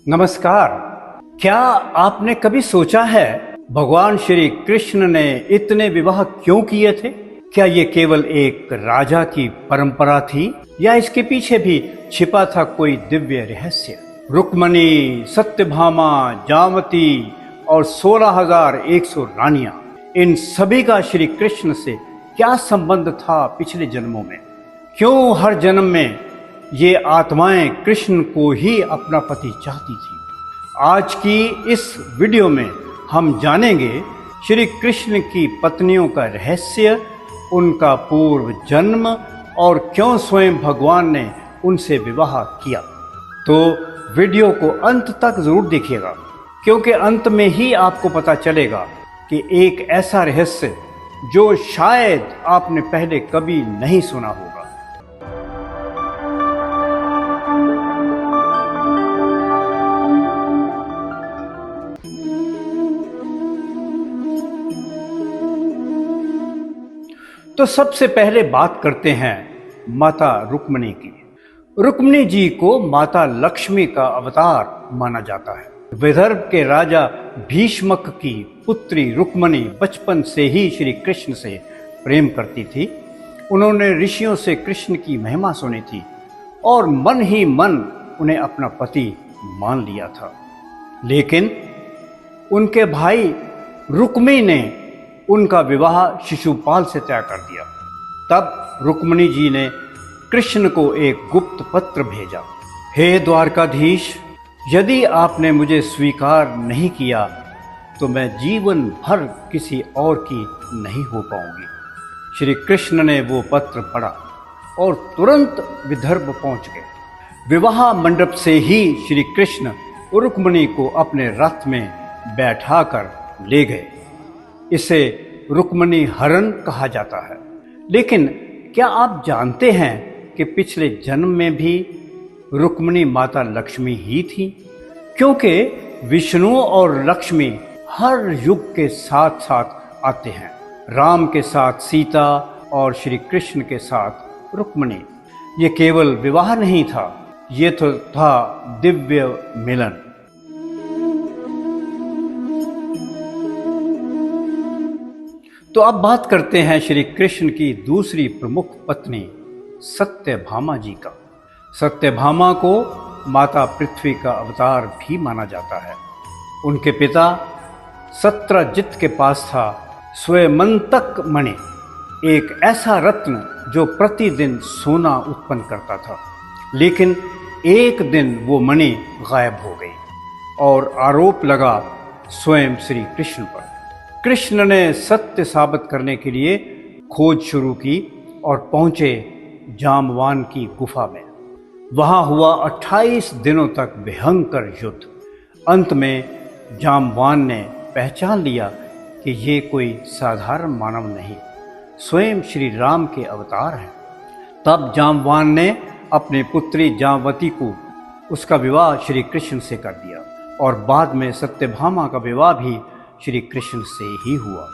नमस्कार। क्या आपने कभी सोचा है भगवान श्री कृष्ण ने इतने विवाह क्यों किए थे? क्या ये केवल एक राजा की परंपरा थी या इसके पीछे भी छिपा था कोई दिव्य रहस्य? रुक्मणी, सत्यभामा, जामवती और 16,100 रानियां, इन सभी का श्री कृष्ण से क्या संबंध था पिछले जन्मों में? क्यों हर जन्म में ये आत्माएं कृष्ण को ही अपना पति चाहती थी? आज की इस वीडियो में हम जानेंगे श्री कृष्ण की पत्नियों का रहस्य, उनका पूर्व जन्म और क्यों स्वयं भगवान ने उनसे विवाह किया। तो वीडियो को अंत तक जरूर देखिएगा, क्योंकि अंत में ही आपको पता चलेगा कि एक ऐसा रहस्य जो शायद आपने पहले कभी नहीं सुना होगा। तो सबसे पहले बात करते हैं माता रुक्मिणी की। रुक्मिणी जी को माता लक्ष्मी का अवतार माना जाता है। विदर्भ के राजा भीष्मक की पुत्री रुक्मिणी बचपन से ही श्री कृष्ण से प्रेम करती थी। उन्होंने ऋषियों से कृष्ण की महिमा सुनी थी और मन ही मन उन्हें अपना पति मान लिया था। लेकिन उनके भाई रुक्मी ने उनका विवाह शिशुपाल से तय कर दिया। तब रुक्मिणी जी ने कृष्ण को एक गुप्त पत्र भेजा। हे द्वारकाधीश, यदि आपने मुझे स्वीकार नहीं किया तो मैं जीवन भर किसी और की नहीं हो पाऊंगी। श्री कृष्ण ने वो पत्र पढ़ा और तुरंत विदर्भ पहुंच गए। विवाह मंडप से ही श्री कृष्ण रुक्मिणी को अपने रथ में बैठाकर ले गए। इसे रुक्मिणी हरण कहा जाता है। लेकिन क्या आप जानते हैं कि पिछले जन्म में भी रुक्मिणी माता लक्ष्मी ही थी? क्योंकि विष्णु और लक्ष्मी हर युग के साथ साथ आते हैं। राम के साथ सीता और श्री कृष्ण के साथ रुक्मिणी। ये केवल विवाह नहीं था, ये तो था दिव्य मिलन। तो अब बात करते हैं श्री कृष्ण की दूसरी प्रमुख पत्नी सत्यभामा जी का। सत्यभामा को माता पृथ्वी का अवतार भी माना जाता है। उनके पिता सत्यजित के पास था स्वयंतक मणि, एक ऐसा रत्न जो प्रतिदिन सोना उत्पन्न करता था। लेकिन एक दिन वो मणि गायब हो गई और आरोप लगा स्वयं श्री कृष्ण पर। कृष्ण ने सत्य साबित करने के लिए खोज शुरू की और पहुंचे जामवान की गुफा में। वहां हुआ 28 दिनों तक भयंकर युद्ध। अंत में जामवान ने पहचान लिया कि ये कोई साधारण मानव नहीं, स्वयं श्री राम के अवतार हैं। तब जामवान ने अपनी पुत्री जामवती को उसका विवाह श्री कृष्ण से कर दिया और बाद में सत्यभामा का विवाह भी श्री कृष्ण से ही हुआ।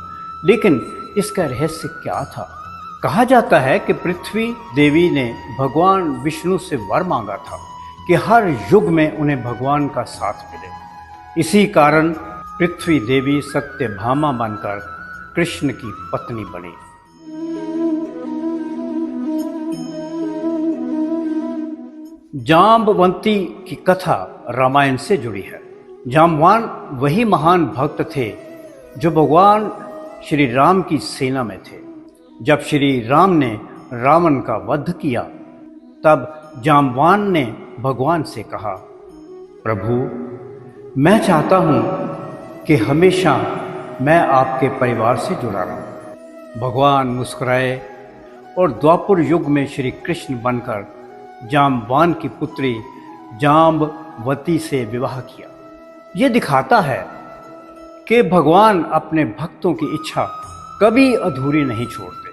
लेकिन इसका रहस्य क्या था? कहा जाता है कि पृथ्वी देवी ने भगवान विष्णु से वर मांगा था कि हर युग में उन्हें भगवान का साथ मिले। इसी कारण पृथ्वी देवी सत्यभामा बनकर कृष्ण की पत्नी बनी। जाम्बवती की कथा रामायण से जुड़ी है। जाम्बवान वही महान भक्त थे जो भगवान श्री राम की सेना में थे। जब श्री राम ने रावण का वध किया, तब जाम्बवान ने भगवान से कहा, प्रभु, मैं चाहता हूँ कि हमेशा मैं आपके परिवार से जुड़ा रहूं। भगवान मुस्कुराए और द्वापर युग में श्री कृष्ण बनकर जाम्बवान की पुत्री जाम्बवती से विवाह किया। ये दिखाता है कि भगवान अपने भक्तों की इच्छा कभी अधूरी नहीं छोड़ते।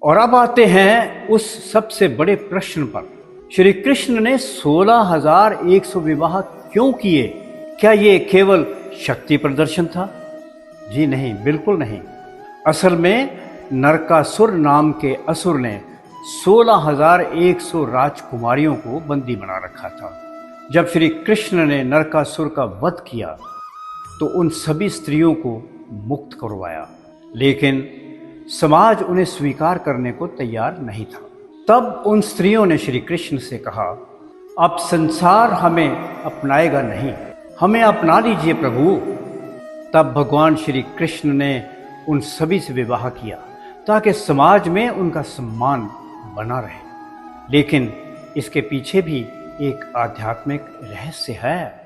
और अब आते हैं उस सबसे बड़े प्रश्न पर, श्री कृष्ण ने 16,100 विवाह क्यों किए? क्या ये केवल शक्ति प्रदर्शन था? जी नहीं, बिल्कुल नहीं। असल में नरकासुर नाम के असुर ने 16,100 राजकुमारियों को बंदी बना रखा था। जब श्री कृष्ण ने नरकासुर का वध किया तो उन सभी स्त्रियों को मुक्त करवाया, लेकिन समाज उन्हें स्वीकार करने को तैयार नहीं था। तब उन स्त्रियों ने श्री कृष्ण से कहा, अब संसार हमें अपनाएगा नहीं, हमें अपना लीजिए प्रभु। तब भगवान श्री कृष्ण ने उन सभी से विवाह किया ताकि समाज में उनका सम्मान बना रहे। लेकिन इसके पीछे भी एक आध्यात्मिक रहस्य है।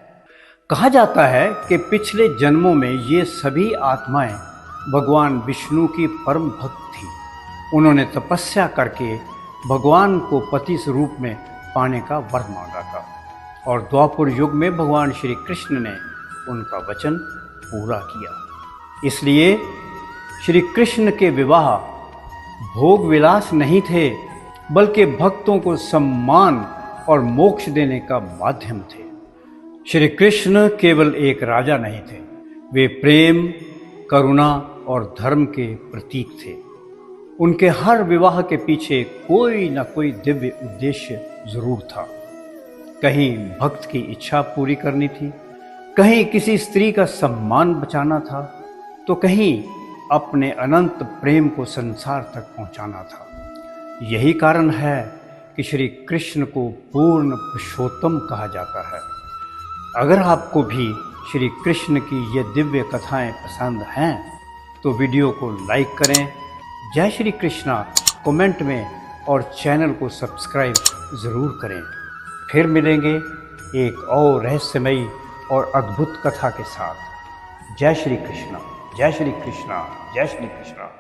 कहा जाता है कि पिछले जन्मों में ये सभी आत्माएं भगवान विष्णु की परम भक्त थी। उन्होंने तपस्या करके भगवान को पति स्वरूप में पाने का वर मांगा था और द्वापर युग में भगवान श्री कृष्ण ने उनका वचन पूरा किया। इसलिए श्री कृष्ण के विवाह भोग विलास नहीं थे, बल्कि भक्तों को सम्मान और मोक्ष देने का माध्यम थे। श्री कृष्ण केवल एक राजा नहीं थे, वे प्रेम, करुणा और धर्म के प्रतीक थे। उनके हर विवाह के पीछे कोई न कोई दिव्य उद्देश्य जरूर था। कहीं भक्त की इच्छा पूरी करनी थी, कहीं किसी स्त्री का सम्मान बचाना था, तो कहीं अपने अनंत प्रेम को संसार तक पहुंचाना था। यही कारण है कि श्री कृष्ण को पूर्ण पुरुषोत्तम कहा जाता है। अगर आपको भी श्री कृष्ण की ये दिव्य कथाएं पसंद हैं तो वीडियो को लाइक करें, जय श्री कृष्णा कमेंट में और चैनल को सब्सक्राइब ज़रूर करें। फिर मिलेंगे एक और रहस्यमयी और अद्भुत कथा के साथ। जय श्री कृष्णा, जय श्री कृष्णा, जय श्री कृष्णा।